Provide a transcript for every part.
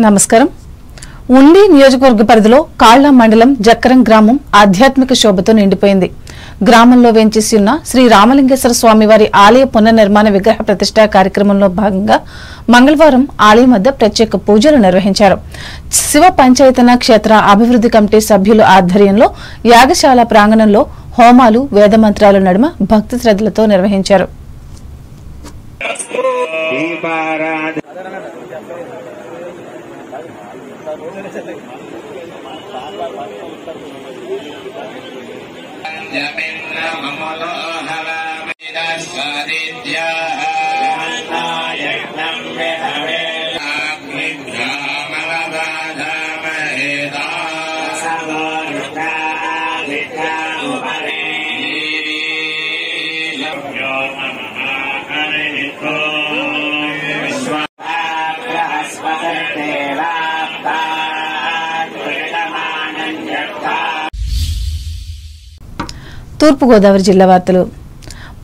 నమస్కారం. ఉండి నియోజకవర్గ పరిధిలో కాళ్ల మండలం జక్కరం గ్రామం ఆధ్యాత్మిక శోభతో నిండిపోయింది. గ్రామంలో వేంచేసి ఉన్న శ్రీ రామలింగేశ్వర స్వామివారి ఆలయ పునర్నిర్మాణ విగ్రహ ప్రతిష్ఠా కార్యక్రమంలో భాగంగా మంగళవారం ఆలయం వద్ద ప్రత్యేక పూజలు నిర్వహించారు. శివ పంచాయతన క్షేత్ర అభివృద్ధి కమిటీ సభ్యుల ఆధ్వర్యంలో యాగశాల ప్రాంగణంలో హోమాలు వేదమంత్రాల నడుమ భక్తి శ్రద్ధలతో నిర్వహించారు. తూర్పుగోదావరి జిల్లా వార్తలు.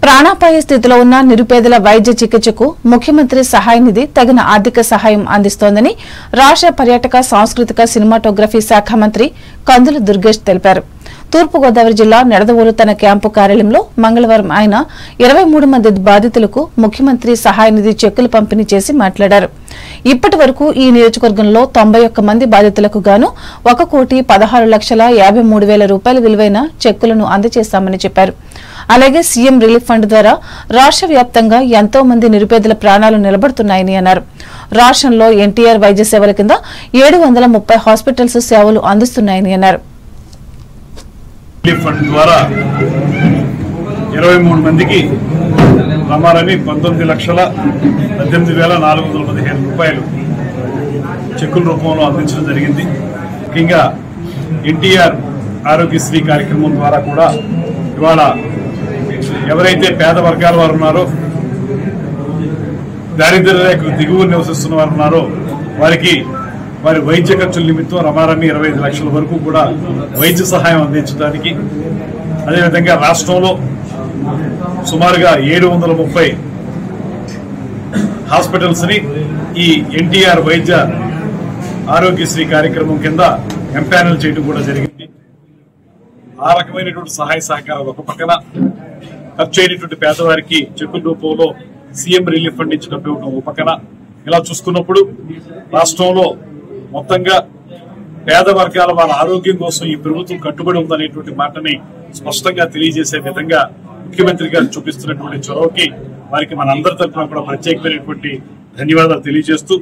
ప్రాణాపాయ స్థితిలో ఉన్న నిరుపేదల వైద్య చికిత్సకు ముఖ్యమంత్రి సహాయ నిధి తగిన ఆర్థిక సహాయం అందిస్తోందని రాష్ట్ర పర్యాటక సాంస్కృతిక సినిమాటోగ్రఫీ శాఖ మంత్రి కందుల దుర్గేష్ తెలిపారు. తూర్పుగోదావరి జిల్లా నెడదవోలు తన క్యాంపు కార్యాలయంలో మంగళవారం ఆయన 23 మంది బాధితులకు ముఖ్యమంత్రి సహాయ నిధి చెక్కులు పంపిణీ చేసి మాట్లాడారు. ఇప్పటి వరకు ఈ నియోజకవర్గంలో 91 మంది బాధితులకు గాను 1,16,53,000 రూపాయల విలువైన చెక్కులను అందజేశామని చెప్పారు. అలాగే సీఎం రిలీఫ్ ఫండ్ ద్వారా రాష్ట్ర వ్యాప్తంగా ఎంతో మంది నిరుపేదల ప్రాణాలు నిలబడుతున్నాయని అన్నారు. రాష్ట్రంలో ఎన్టీఆర్ వైద్య సేవల కింద 730 హాస్పిటల్స్ సేవలు అందిస్తున్నాయని అన్నారు. రిలీఫ్ ఫండ్ ద్వారా 23 మందికి రమారమి 19,18,415 రూపాయలు చెక్కుల రూపంలో అందించడం జరిగింది. ముఖ్యంగా ఎన్టీఆర్ ఆరోగ్యశ్రీ కార్యక్రమం ద్వారా కూడా ఇవాళ ఎవరైతే పేద వర్గాల వారు ఉన్నారో, దారిద్ర్య రేఖకు దిగువ నివసిస్తున్న వారు ఉన్నారో వారికి వారి వైద్య ఖర్చుల నిమిత్తం రమారమి 25 లక్షల వరకు కూడా వైద్య సహాయం అందించడానికి, అదేవిధంగా రాష్ట్రంలో సుమారుగా 730 హాస్పిటల్స్ ని ఈ ఎన్టీఆర్ వైద్య ఆరోగ్యశ్రీ కార్యక్రమం కింద ఎంపానల్ చేయడం కూడా జరిగింది. ఆ రకమైనటువంటి సహాయ సహకారాలు ఒక పక్కన, ఖర్చు అయినటువంటి పేదవారికి చెక్కుల రూపంలో సీఎం రిలీఫ్ ఫండ్ ఇచ్చి డబ్బు ఇవ్వడం ఒక పక్కన, ఇలా చూసుకున్నప్పుడు రాష్ట్రంలో మొత్తంగా పేద వర్గాల వాళ్ళ ఆరోగ్యం కోసం ఈ ప్రభుత్వం కట్టుబడి ఉందనేటువంటి మాటని స్పష్టంగా తెలియజేసే విధంగా ముఖ్యమంత్రి గారు చూపిస్తున్నటువంటి చొరవకి వారికి మన అందరి తరఫున కూడా ప్రత్యేకమైనటువంటి ధన్యవాదాలు తెలియజేస్తూ.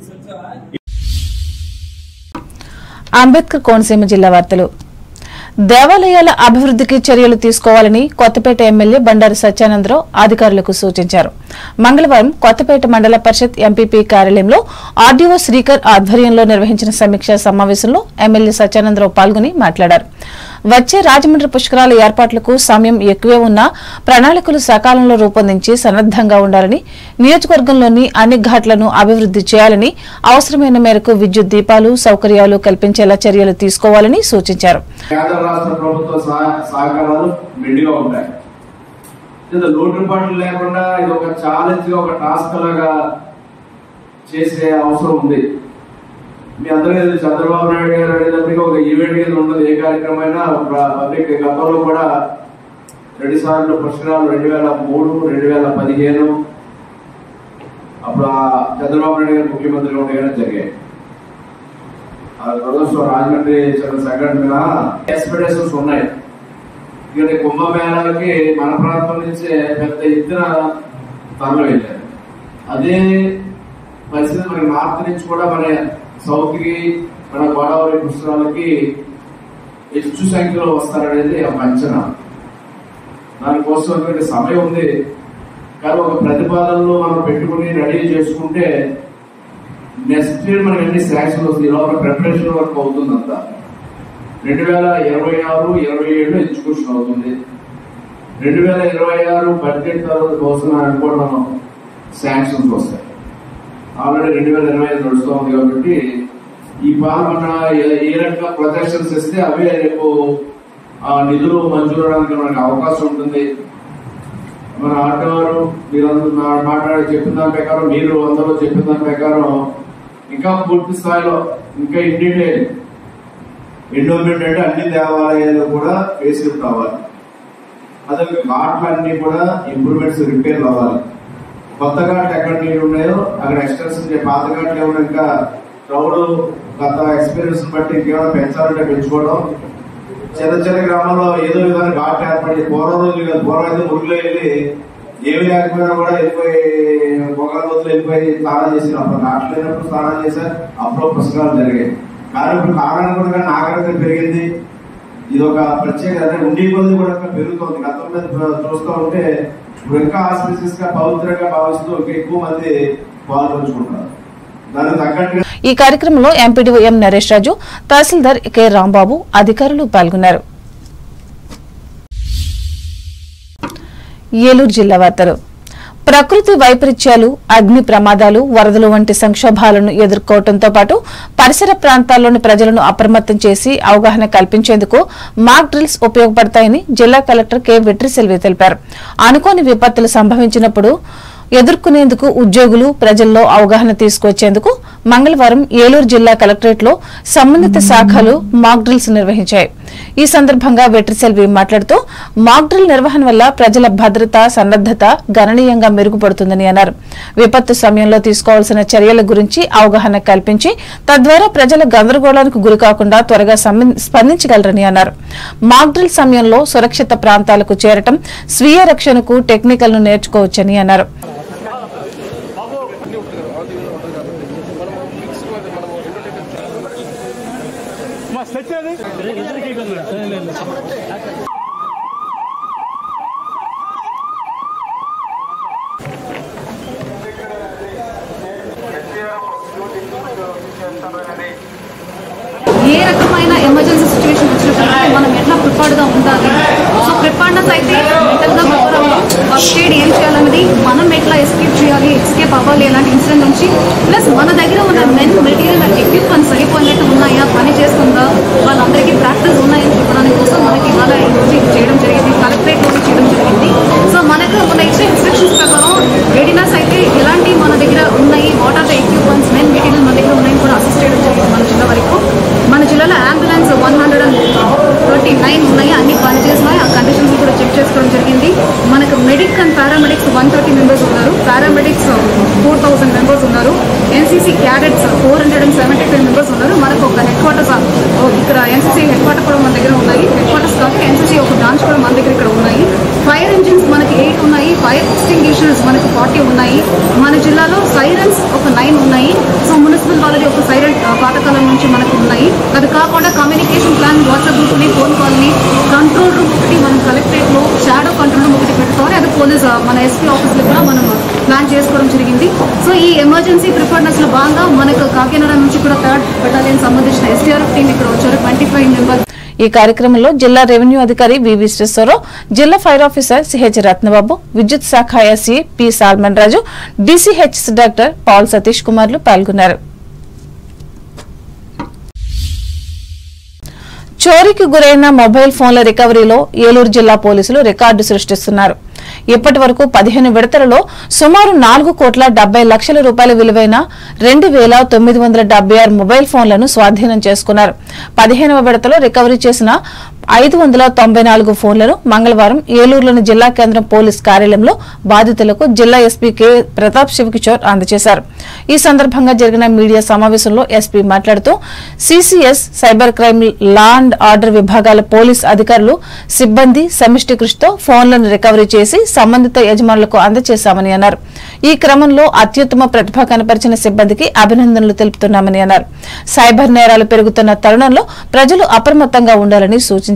అంబేద్కర్ కోనసీమ జిల్లా వార్తలు. దేవాలయాల అభివృద్ధికి చర్యలు తీసుకోవాలని కొత్తపేట ఎమ్మెల్యే బండారు సత్యానందరావు అధికారులకు సూచించారు. మంగళవారం కొత్తపేట మండల పరిషత్ ఎంపీపీ కార్యాలయంలో ఆర్డీఓ శ్రీకర్ ఆధ్వర్యంలో నిర్వహించిన సమీక్షా సమావేశంలో ఎమ్మెల్యే సత్యానందరావు పాల్గొని మాట్లాడారు. వచ్చే రాజమండ్రి పుష్కరాల ఏర్పాట్లకు సమయం ఎక్కువే ఉన్నా ప్రణాళికలు సకాలంలో రూపొందించి సన్నద్దంగా ఉండాలని, నియోజకవర్గంలోని అన్ని ఘాట్లను అభివృద్ది చేయాలని, అవసరమైన మేరకు విద్యుత్ దీపాలు సౌకర్యాలు కల్పించేలా చర్యలు తీసుకోవాలని సూచించారు. లోటుపాట్లు లేకుండా ఇది ఒక ఛాలెంజ్ గా, ఒక టాస్క్ లాగా చేసే అవసరం ఉంది. మీ అందరికీ చంద్రబాబు నాయుడు గారు అనేటప్పటికీ ఒక ఈవెంట్ కింద ఉండదు. ఏ కార్యక్రమం అయినా పబ్లిక్ గతంలో కూడా 2 సార్లు పుష్కరాలు 2003, 2015 అప్పుడు చంద్రబాబు నాయుడు గారు ముఖ్యమంత్రిగా ఉండగానే జరిగాయి. రాజమండ్రి చాలా సంఘటన ఎక్స్పెక్టేషన్స్ ఉన్నాయి. ఇక్కడ కుంభమేళాలకి మన ప్రాంతం నుంచే పెద్ద ఎత్తున తరలి వెళ్ళారు. అదే పరిస్థితి మన నార్త్ నుంచి కూడా మన సౌత్ కి, మన గోదావరి పుష్కరాలకి ಹೆಚ್ಚು సంఖ్యలో వస్తారనేది ఒక అంచనా. దానికోసం సమయం ఉంది, కానీ ఒక ప్రతిపాదనలో మనం పెట్టుకుని రెడీ చేసుకుంటే నెక్స్ట్ ఇయర్ మనకి అన్ని శాంక్షన్ వస్తుంది. లోపల ప్రిపరేషన్ వర్క్ అవుతుందంతా. 2026-27 ఎగ్జిక్యూషన్ అవుతుంది. 2026 బడ్జెట్ తర్వాత కోసం అనుకోవడం శాంక్షన్స్ వస్తాయి. ఆల్రెడీ 2025 నడుస్తూ ఉంది కాబట్టి ఈ మన ఏ రకంగా ప్రొజెక్షన్స్ ఇస్తే అవే రేపు నిధులు మంజూరు అవడానికి మనకు అవకాశం ఉంటుంది. మన ఆటోవారు మీరందరూ మాట్లాడి చెప్పిన దాని ప్రకారం, మీరు అందరూ చెప్పిన దాని ప్రకారం ఇంకా పూర్తి స్థాయిలో ఇంకా ఇన్ డీటెయిల్ ఎండోమెంట్ అంటే అన్ని దేవాలయాలు కూడా ఫేస్లిఫ్ట్ అవ్వాలి. అదే ఘాట్లన్నీ కూడా ఇంప్రూవ్మెంట్స్ రిపేర్లు అవ్వాలి. కొత్త ఘాట్లు ఎక్కడ నీళ్ళు ఉన్నాయో అక్కడ ఎక్స్టెన్షన్ పాత ఘాట్లు ఏమైనా ఇంకా క్రౌడ్ గత ఎక్స్పీరియన్స్ బట్టి ఇంకేమైనా పెంచాలంటే పెంచుకోవడం. చిన్న చిన్న గ్రామాల్లో ఏదో విధంగా ఘాట్లు ఏర్పడి పూర్వం అయితే ఊరిలో వెళ్ళి ఏమి లేకపోయినా కూడా వెళ్ళిపోయి పొగల రోజులు వెళ్ళిపోయి స్నానం చేసిన అప్పుడు ఘాట్లు లేనప్పుడు స్నానం చేశారు, అప్పుడు పుస్తకాలు జరిగాయి. కానీ ఇప్పుడు కారణంగా నాగరికత పెరిగింది. ఇది ఒక ప్రత్యేక ఉండి కొద్ది కూడా పెరుగుతుంది. గతం మీద చూస్తూ ఉంటే ఇప్పుడు ఇంకా ఆస్పిసియస్ గా పవిత్రంగా భావిస్తూ ఇంకా ఎక్కువ మంది పాల్గొంచుకుంటారు. దానికి తగ్గట్టుగా ఈ కార్యక్రమంలో ఎంపీడీఓ ఎం నరేష్ రాజు, తహసీల్దార్ కె రాంబాబు, అధికారులు పాల్గొన్నారు. ఏలూరు జిల్లా వార్తలు. ప్రకృతి వైపరీత్యాలు, అగ్ని ప్రమాదాలు, వరదలు వంటి సంక్షోభాలను ఎదుర్కోవడంతో పాటు పరిసర ప్రాంతాల్లోని ప్రజలను అప్రమత్తం చేసి అవగాహన కల్పించేందుకు మాక్ డ్రిల్స్ ఉపయోగపడతాయని జిల్లా కలెక్టర్ కె వెట్రిసెల్వి తెలిపారు. అనుకోని విపత్తులు సంభవించినప్పుడు ఎదుర్కొనేందుకు ఉద్యోగులు, ప్రజల్లో అవగాహన తీసుకొచ్చేందుకు మంగళవారం ఏలూరు జిల్లా కలెక్టరేట్లో సంబంధిత శాఖలు మాక్ డ్రిల్స్ నిర్వహించాయి. ఈ సందర్భంగా వెట్రిసెల్వి మాట్లాడుతూ మాక్ డ్రిల్ నిర్వహణ వల్ల ప్రజల భద్రత, సన్నద్దత గణనీయంగా మెరుగుపడుతుందని అన్నారు. విపత్తు సమయంలో తీసుకోవాల్సిన చర్యల గురించి అవగాహన కల్పించి తద్వారా ప్రజల గందరగోళానికి గురికాకుండా త్వరగా స్పందించగలరని అన్నారు. మాక్ డ్రిల్ సమయంలో సురక్షిత ప్రాంతాలకు చేరటం, స్వీయ రక్షణకు టెక్నికల్ ను నేర్చుకోవచ్చని అన్నారు. ఏ రకమైన ఎమర్జెన్సీ సిచ్యువేషన్ వచ్చినప్పుడు మనం ఎట్లా ప్రిపేర్డ్ గా ఉండాలి. సో ప్రిపేర్డ్నెస్ అయితే మెంటల్ గా ఫస్ట్ ఎయిడ్ ఏం చేయాలన్నది, మనం ఎట్లా ఎస్కేప్ అవ్వాలి ఎలాంటి ఇన్సిడెంట్ నుంచి, ప్లస్ మన దగ్గర ఉన్న మెటీరియల్ ఎక్విప్మెంట్ సరిపోయినట్టు ఉన్నాయా, పని చేస్తుందా, వాళ్ళందరికీ ప్రాక్టీస్ ఉన్నాయని చెప్పడానికి కోసం మనకి ఇవాళ ఇది చేయడం జరిగింది, కలెక్టరేట్ లో చేయడం జరిగింది. సో మనకు మన ఇచ్చే ఇన్స్ట్రక్షన్స్ ప్రకారం రెడీనెస్ అయితే ఎలాంటి మన దగ్గర ఉన్నాయి, what are the equipments, material మన దగ్గర ఉన్నాయని కూడా అసిస్ట్ చేయడం జరిగింది. మన జిల్లా వరకు మన జిల్లాలో అంబులెన్స్ 139 ఉన్నాయి, అన్ని పనిచేస్తున్నాయి. ఆ కండిషన్స్ కూడా చెక్ చేసుకోవడం జరిగింది. మనకు మెడిక్ అండ్ పారామెడిక్స్ 130 మెంబర్స్ ఉన్నారు, పారామెడిక్స్ 4000 మెంబర్స్ ఉన్నారు, ఎన్సీసీ క్యాడెట్స్ 475 మెంబర్స్ ఉన్నారు. మనకు ఒక హెడ్ క్వార్టర్స్ ఇక్కడ ఎన్సీసీ హెడ్ క్వార్టర్ కూడా మన దగ్గర ఉన్నాయి. హెడ్ క్వార్టర్స్ కాదు, ఎన్సీసీ ఒక బ్రాంచ్ కూడా మన దగ్గర ఇక్కడ ఉన్నాయి. ఫైర్ ఇంజిన్స్ మనకి 8 ఉన్నాయి, ఫైర్ ఎక్స్టింగ్విషర్స్ మనకు 40 ఉన్నాయి. మన జిల్లాలో సైరన్స్ ఒక 9 ఉన్నాయి. సో మున్సిపల్ వాళ్ళది ఒక సైరన్ పాతకాలం నుంచి మనకు ఉన్నాయి. అది కాకుండా కమ్యూనికేషన్ ప్లాన్, వాట్సాప్ గ్రూప్ని, ఫోన్ కాల్ని, కంట్రోల్ రూమ్ ఒకటి మనం కలెక్టరేట్ లో షాడో కంట్రోల్ రూమ్ ఒకటి పెట్టుకోవాలి. అది పోలీస్ మన ఎస్పీ ఆఫీస్ లో కూడా మనం ప్లాన్ చేసుకోవడం జరిగింది. సో ఈ ఎమర్జెన్సీ ప్రిపేర్నెస్ లో భాగంగా మనకు కాకినాడ నుంచి కూడా 3rd బెటాలియన్ సంబంధించిన ఎస్టీఆర్ఎఫ్ టీం ఇక్కడ వచ్చారు, 25 మెంబర్స్. ఈ కార్యక్రమంలో జిల్లా రెవెన్యూ అధికారి వి విశ్వేశ్వరరావు, జిల్లా ఫైర్ ఆఫీసర్ సిహెచ్ రత్నబాబు, విద్యుత్ శాఖ ఎస్సీ పి సాల్మన్ రాజు, డీసీహెచ్ఎస్ డాక్టర్ పాల్ సతీష్ కుమార్లు పాల్గొన్నారు. చోరీకి గురైన మొబైల్ ఫోన్ల రికవరీలో ఏలూరు జిల్లా పోలీసులు రికార్డు సృష్టిస్తున్నారు. ఇప్పటి వరకు 15 విడతలలో సుమారు 4,70 లక్షల రూపాయల విలువైన 2,976 మొబైల్ ఫోన్లను స్వాధీనం చేసుకున్నారు. 15వ విడతలో రికవరీ చేసిన 594 ఫోన్లను మంగళవారం ఏలూరులోని జిల్లా కేంద్రం పోలీస్ కార్యాలయంలో బాధితులకు జిల్లా ఎస్పీ కె ప్రతాప్ శివకిషోర్ అందజేశారు. ఈ సందర్భంగా జరిగిన మీడియా సమావేశంలో ఎస్పీ మాట్లాడుతూ CCS, cyber crime, law and order విభాగాల పోలీస్ అధికారులు, సిబ్బంది సమిష్టి కృషితో ఫోన్లను రికవరీ చేసి సంబంధిత యజమానులకు అందజేశామని అన్నారు. ఈ క్రమంలో అత్యుత్తమ ప్రతిభ కనపరిచిన సిబ్బందికి అభినందనలు తెలుపుతున్నామని అన్నారు. సైబర్ నేరాలు పెరుగుతున్న తరుణంలో ప్రజలు అప్రమత్తంగా ఉండాలని సూచించారు.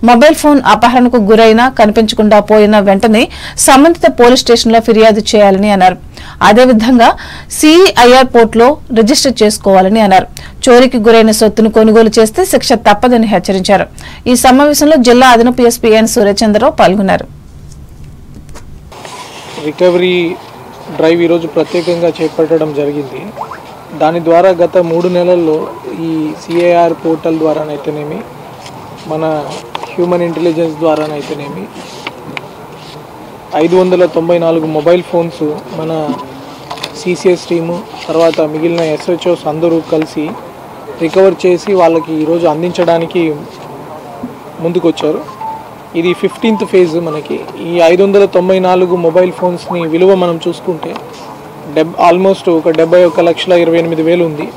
మొబైల్ ఫోన్ అపహరణకు గురైనా, కనిపించకుండా పోయిన వెంటనే సంబంధిత పోలీస్ స్టేషన్లో ఫిర్యాదు చేయాలని అన్నారు. అదేవిధంగా సిఐఆర్ పోర్టులో రిజిస్టర్ చేసుకోవాలని అన్నారు. చోరీకి గురైన సొత్తును కొనుగోలు చేస్తే శిక్ష తప్పదని హెచ్చరించారు. ఈ సమావేశంలో జిల్లా అదనపు ఎస్పీ ఎన్ సూర్యచంద్రరావు పాల్గొన్నారు. రికవరీ డ్రైవ్ ఈరోజు ప్రత్యేకంగా చేపట్టడం జరిగింది. దాని ద్వారా గత 3 నెలల్లో ఈ సిఐఆర్ పోర్టల్ ద్వారానైతేనేమి, మన హ్యూమన్ ఇంటెలిజెన్స్ ద్వారానైతేనేమి 594 మొబైల్ ఫోన్స్ మన సిసిఎస్ టీము తర్వాత మిగిలిన SHOs అందరూ కలిసి రికవర్ చేసి వాళ్ళకి ఈరోజు అందించడానికి ముందుకొచ్చారు. ఇది 15th ఫేజ్. మనకి ఈ 594 మొబైల్ ఫోన్స్ని విలువ మనం చూసుకుంటే ఆల్మోస్ట్ ఒక 71,28,000 ఉంది.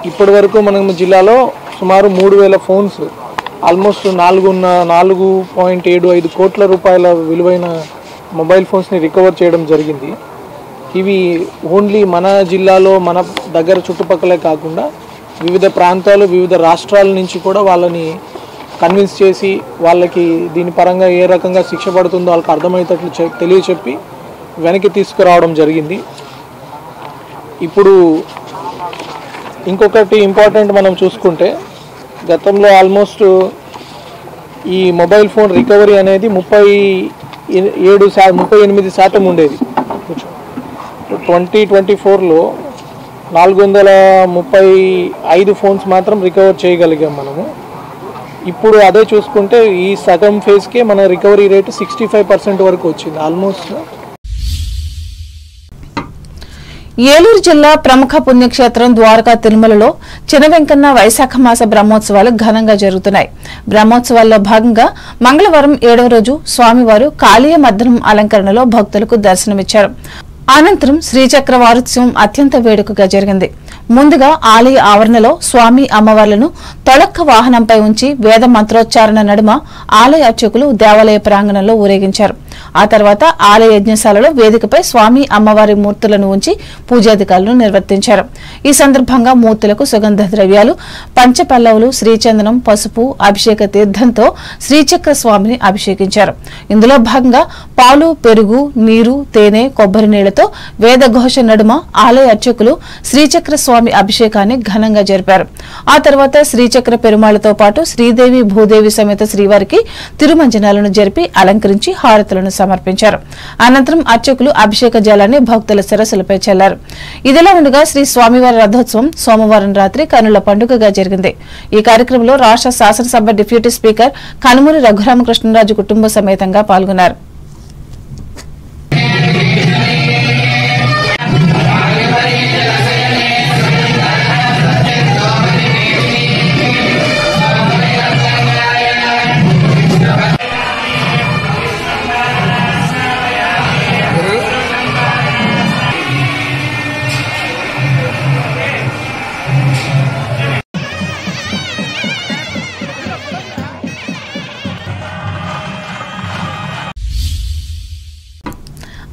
ఇప్పటి వరకు మనం జిల్లాలో సుమారు 3,000 ఫోన్స్ ఆల్మోస్ట్ 4.75 కోట్ల రూపాయల విలువైన మొబైల్ ఫోన్స్ని రికవర్ చేయడం జరిగింది. ఇవి ఓన్లీ మన జిల్లాలో మన దగ్గర చుట్టుపక్కలే కాకుండా వివిధ ప్రాంతాలు వివిధ రాష్ట్రాల నుంచి కూడా వాళ్ళని కన్విన్స్ చేసి వాళ్ళకి దీని పరంగా ఏ రకంగా శిక్ష పడుతుందో వాళ్ళకి అర్థమయ్యేటట్లు తెలియచెప్పి వెనక్కి తీసుకురావడం జరిగింది. ఇప్పుడు ఇంకొకటి ఇంపార్టెంట్ మనం చూసుకుంటే గతంలో ఆల్మోస్ట్ ఈ మొబైల్ ఫోన్ రికవరీ అనేది 38% ఉండేది. 2024లో 435 ఫోన్స్ మాత్రం రికవర్ చేయగలిగాం మనము. ఇప్పుడు అదే చూసుకుంటే ఈ సగం ఫేజ్కే మన రికవరీ రేటు 65% వరకు వచ్చింది ఆల్మోస్ట్. ఏలూరు జిల్లా ప్రముఖ పుణ్యక్షేత్రం ద్వారకా తిరుమలలో చిన్న వెంకన్న వైశాఖ మాస బ్రహ్మోత్సవాలు ఘనంగా జరుగుతున్నాయి. బ్రహ్మోత్సవాల్లో భాగంగా మంగళవారం 7వ రోజు స్వామివారు కాళీయ మర్దనం అలంకరణలో భక్తులకు దర్శనమిచ్చారు. అనంతరం శ్రీచక్ర వారోత్సవం అత్యంత వేడుకగా జరిగింది. ముందుగా ఆలయ ఆవరణలో స్వామి అమ్మవార్లను తొలక్క వాహనంపై ఉంచి వేద మంత్రోచ్చారణ నడుమ ఆలయ అర్చకులు దేవాలయ ప్రాంగణంలో ఊరేగించారు. ఆ తర్వాత ఆలయ యజ్ఞశాలలో వేదికపై స్వామి అమ్మవారి మూర్తులను ఉంచి పూజాధికారులను నిర్వర్తించారు. ఈ సందర్భంగా మూర్తులకు సుగంధ ద్రవ్యాలు, పంచపల్లవులు, శ్రీచందనం, పసుపు, అభిషేక తీర్థంతో శ్రీచక్ర స్వామిని అభిషేకించారు. ఇందులో భాగంగా పాలు, పెరుగు, నీరు, తేనె, కొబ్బరి నీళ్లతో వేదఘోష నడుమ ఆలయ అర్చకులు శ్రీచక్ర స్వామి అభిషేకాన్ని ఘనంగా జరిపారు. ఆ తర్వాత శ్రీచక్ర పెరుమాళ్లతో పాటు శ్రీదేవి భూదేవి సమేత శ్రీవారికి తిరుమంజనాలను జరిపి అలంకరించి హారతులను సమర్పించారు. అనంతరం అర్చకులు అభిషేక జలాన్ని భక్తుల శిరస్సులపై చల్లారు. ఇదిలా ఉండగా శ్రీ స్వామివారి రథోత్సవం సోమవారం రాత్రి కన్నుల పండుగగా జరిగింది. ఈ కార్యక్రమంలో రాష్ట్ర శాసనసభ డిప్యూటీ స్పీకర్ కనుమూరి రఘురామకృష్ణరాజు కుటుంబ సమేతంగా పాల్గొన్నారు.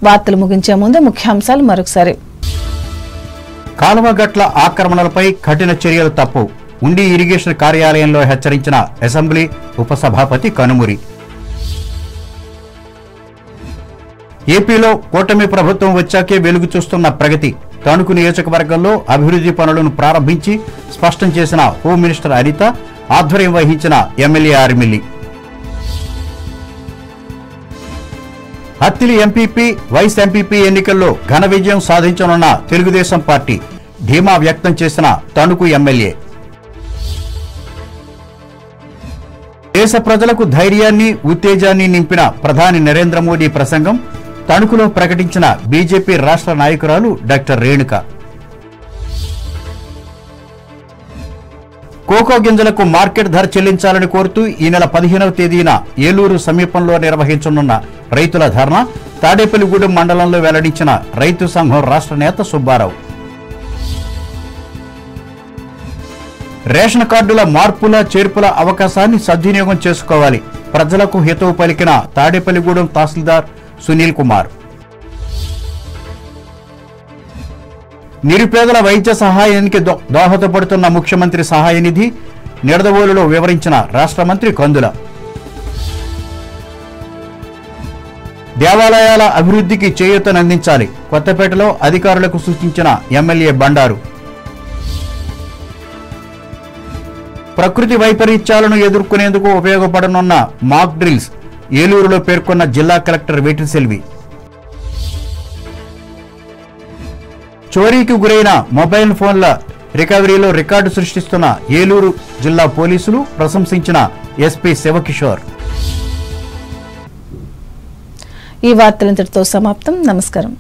వార్తలు ముగించే ముందు ముఖ్యాంశాలు మరొకసారి. కాలువగట్ల ఆక్రమణలపై కఠిన చర్యలు తప్పు. ఉండి ఇరిగేషన్ కార్యాలయంలో హెచ్చరించిన అసెంబ్లీ ఉపసభాపతి కనుమూరి. ఏపీలో కూటమి ప్రభుత్వం వచ్చాకే వెలుగు చూస్తున్న ప్రగతి. తణుకు నియోజకవర్గంలో అభివృద్ధి పనులను ప్రారంభించి స్పష్టం చేసిన హోం మినిస్టర్ అనిత. ఆధ్వర్యం వహించిన MLA Aramilli. Attili MPP, vice MPP ఎన్నికల్లో ఘన విజయం సాధించనున్న తెలుగుదేశం పార్టీ. ధీమా వ్యక్తం చేసిన తణుకు ఎమ్మెల్యే. దేశ ప్రజలకు ధైర్యాన్ని, ఉత్తేజాన్ని నింపిన ప్రధాని నరేంద్ర మోడీ ప్రసంగం. తణుకులో ప్రకటించిన బీజేపీ రాష్ట్ర నాయకురాలు డాక్టర్ రేణుక. కోకో గింజలకు మార్కెట్ ధర చెల్లించాలని కోరుతూ ఈ నెల 15వ తేదీన ఏలూరు సమీపంలో నిర్వహించనున్న రైతుల ధర్నా. తాడేపల్లిగూడెం మండలంలో వెల్లడించిన రైతు సంఘం రాష్ట్ర నేత సుబ్బారావు. రేషన్ కార్డుల మార్పుల చేర్పుల అవకాశాన్ని సద్వినియోగం చేసుకోవాలి. ప్రజలకు హితవు పలికిన తాడేపల్లిగూడెం తహసీల్దార్ సునీల్ కుమార్. నిరుపేదల వైద్య సహాయానికి దోహదపడుతున్న ముఖ్యమంత్రి సహాయ నిధి. నిడదవోలులో వివరించిన రాష్ట్ర మంత్రి కందుల. దేవాలయాల అభివృద్ధికి చేయూతనందించాలి. కొత్తపేటలో అధికారులకు సూచించిన ఎమ్మెల్యే బండారు. ప్రకృతి వైపరీత్యాలను ఎదుర్కొనేందుకు ఉపయోగపడనున్న మాక్ డ్రిల్స్. ఏలూరులో పేర్కొన్న జిల్లా కలెక్టర్ వేటిసెల్వి. చోరీకి గురైన మొబైల్ ఫోన్ల రికవరీలో రికార్డు సృష్టిస్తున్న ఏలూరు జిల్లా పోలీసులు. ప్రశంసించిన ఎస్పీ శివకిషోర్. ఈ వార్తలంతటితో సమాప్తం. నమస్కారం.